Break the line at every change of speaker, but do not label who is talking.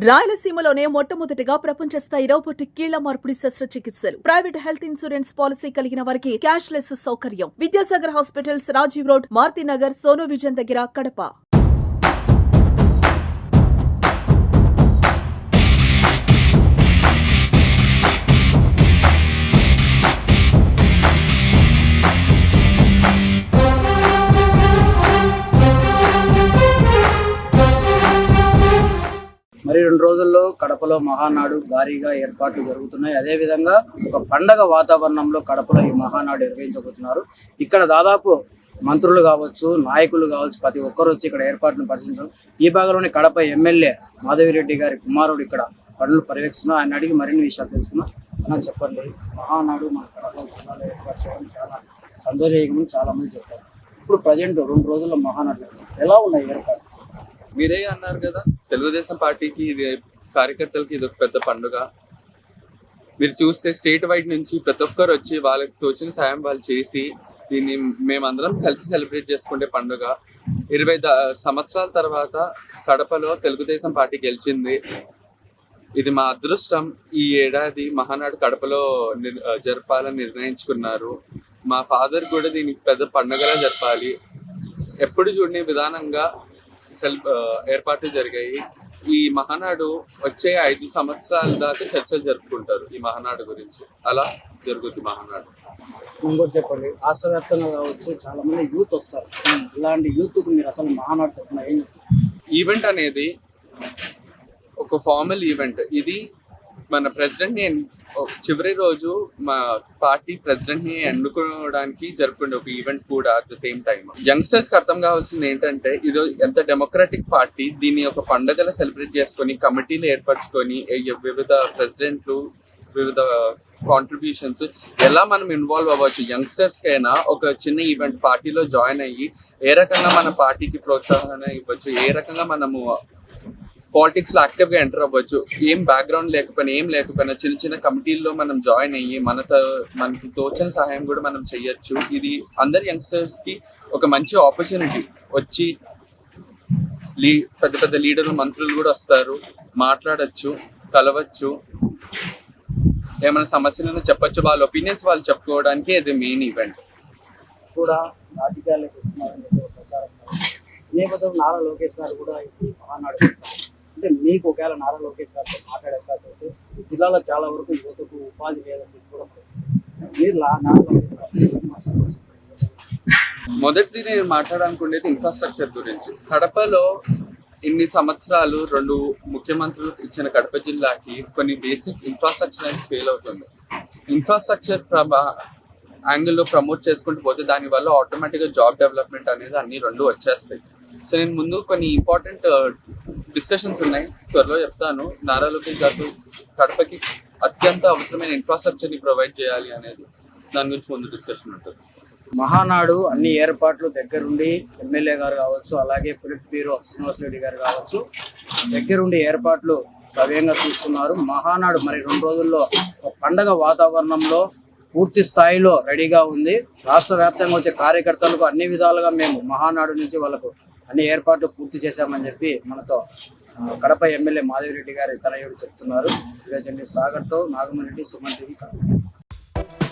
రాయలసీమలోనే మొట్టమొదటిగా ప్రపంచ స్థాయి రోబోటిక్ కీళ్ల మార్పిడి శస్త్రచికిత్సలు. ప్రైవేట్ హెల్త్ ఇన్సూరెన్స్ పాలసీ కలిగిన వారికి క్యాష్ లెస్ సౌకర్యం. Vidyasagar hospitals, Rajiv road, Maruthinagar, Sonu vision దగ్గర, కడప.
మరి 2 రోజుల్లో కడపలో మహానాడు భారీగా ఏర్పాట్లు జరుగుతున్నాయి. అదేవిధంగా ఒక పండగ వాతావరణంలో కడపలో ఈ మహానాడు నిర్వహించబోతున్నారు. ఇక్కడ దాదాపు మంత్రులు కావచ్చు, నాయకులు కావచ్చు, ప్రతి ఒక్కరు వచ్చి ఇక్కడ ఏర్పాట్లను పరిశీలించారు. ఈ భాగంలోని కడప ఎమ్మెల్యే మాధవిరెడ్డి గారి కుమారుడు ఇక్కడ పనులు పర్యవేక్షిస్తున్నారు. ఆయన అడిగి మరిన్ని విషయాలు తెలుసుకున్నాం. అన్న చెప్పండి, మహానాడు మన కడప జిల్లాలో ఏర్పాటు చేయడం చాలా సంతోషకరమని చాలా మంది చెప్తారు. ఇప్పుడు ప్రజెంట్ 2 రోజుల్లో మహానాడు ఎలా ఉన్నాయి ఏర్పాటు?
మీరే అన్నారు కదా, తెలుగుదేశం పార్టీకి ఇది కార్యకర్తలకి ఇది ఒక పెద్ద పండుగ. మీరు చూస్తే స్టేట్ వైడ్ నుంచి ప్రతి ఒక్కరు వచ్చి వాళ్ళకి తోచిన సాయం వాళ్ళు చేసి దీన్ని మేమందరం కలిసి సెలబ్రేట్ చేసుకునే పండుగ. 20 సంవత్సరాల తర్వాత కడపలో తెలుగుదేశం పార్టీ గెలిచింది. ఇది మా అదృష్టం. ఈ ఏడాది మహానాడు కడపలో జరపాలని నిర్ణయించుకున్నారు. మా ఫాదర్ కూడా దీనికి పెద్ద పండుగలా జరపాలి. ఎప్పుడు చూడని విధానంగా ఏర్పాట్లు జరిగాయి. ఈ మహానాడు వచ్చే 5 సంవత్సరాల దాకా చర్చలు జరుపుకుంటారు ఈ మహానాడు గురించి. అలా జరుగుతుంది మహానాడు.
ఇంకోటి చెప్పండి, రాష్ట్ర వ్యాప్తంగా కావచ్చు చాలా మంది యూత్ వస్తారు. ఇలాంటి యూత్ కు మీరు అసలు మహానాడు తరపున ఏం చెప్తారు?
ఈవెంట్ అనేది ఒక ఫార్మల్ ఈవెంట్. ఇది మన ప్రెసిడెంట్ ని చివరి రోజు మా పార్టీ ప్రెసిడెంట్ ని ఎన్నుకోవడానికి జరుపుకునే ఒక ఈవెంట్ కూడా. At the same time youngsters కి అర్థం కావాల్సింది ఏంటంటే, ఇది ఎంత డెమోక్రటిక్ పార్టీ. దీన్ని ఒక పండుగలా సెలబ్రేట్ చేసుకొని కమిటీలు ఏర్పరచుకొని వివిధ ప్రెసిడెంట్లు, వివిధ కాంట్రిబ్యూషన్స్ ఎలా మనం ఇన్వాల్వ్ అవ్వచ్చు. యంగ్స్టర్స్ కైనా ఒక చిన్న ఈవెంట్ పార్టీలో జాయిన్ అయ్యి ఏ రకంగా మన పార్టీకి ప్రోత్సాహన ఇవ్వచ్చు, ఏ రకంగా మనము పాలిటిక్స్ లో యాక్టివ్ గా ఎంటర్ అవ్వచ్చు. ఏం బ్యాక్గ్రౌండ్ లేకపోయినా చిన్న చిన్న కమిటీల్లో మనం జాయిన్ అయ్యి మనకి తోచిన సహాయం కూడా మనం చెయ్యొచ్చు. ఇది అందరి యంగ్స్టర్స్ కి ఒక మంచి ఆపర్చునిటీ. వచ్చి పెద్ద పెద్ద లీడర్లు, మంత్రులు కూడా వస్తారు, మాట్లాడచ్చు, కలవచ్చు, ఏమైనా సమస్యలను చెప్పొచ్చు. వాళ్ళ ఒపీనియన్స్ వాళ్ళు చెప్పుకోవడానికి ఇది మెయిన్ ఈవెంట్.
కూడా రాజకీయాలకు వస్తున్నారని ప్రచారం నేపథ్యం నారా లోకేష్ గారు కూడా ఇది మహానాడు చేస్తారు. అంటే మీకు ఒకవేళ నారా లోకేష్ గారితో మాట్లాడే అవకాశం అయితే ఈ జిల్లాలో చాలా వరకు యువతకు ఉపాధి లేదని కూడా మీరు నారా లోకేష్ గారు
మొదటిది నేను మాట్లాడాలనుకునేది ఇన్ఫ్రాస్ట్రక్చర్ గురించి. కడపలో ఇన్ని సంవత్సరాలు 2 ముఖ్యమంత్రులు ఇచ్చిన కడప జిల్లాకి కొన్ని బేసిక్ ఇన్ఫ్రాస్ట్రక్చర్ అనేది ఫెయిల్ అవుతుంది. ఇన్ఫ్రాస్ట్రక్చర్ యాంగిల్లో ప్రమోట్ చేసుకుంటూ పోతే దానివల్ల ఆటోమేటిక్గా జాబ్ డెవలప్మెంట్ అనేది అన్ని 2 వచ్చేస్తాయి. సో నేను ముందు కొన్ని ఇంపార్టెంట్ డిస్కషన్స్ ఉన్నాయి, త్వరలో చెప్తాను. నారా లోకేష్ గారు కడపకి అత్యంత అవసరమైన ఇన్ఫ్రాస్ట్రక్చర్ని ప్రొవైడ్ చేయాలి అనేది దాని గురించి ముందు డిస్కషన్ ఉంటుంది.
మహానాడు అన్ని ఏర్పాట్లు దగ్గరుండి ఎమ్మెల్యే గారు కావచ్చు, అలాగే పొలిట్ బ్యూరో శ్రీనివాసరెడ్డి గారు కావచ్చు దగ్గరుండి ఏర్పాట్లు సవ్యంగా చూస్తున్నారు. మహానాడు మరి 2 రోజుల్లో పండగ వాతావరణంలో పూర్తి స్థాయిలో రెడీగా ఉంది. రాష్ట్ర వ్యాప్తంగా వచ్చే కార్యకర్తలకు అన్ని విధాలుగా మేము మహానాడు నుంచి వాళ్ళకు అన్ని ఏర్పాట్లు పూర్తి చేశామని చెప్పి మనతో కడప ఎమ్మెల్యే మాధవిరెడ్డి గారి తనయుడు చెప్తున్నారు. వీడియో జర్నలిస్ట్ సాగర్తో నాగమరెడ్డి, సుమన్ టీవీ, కడప.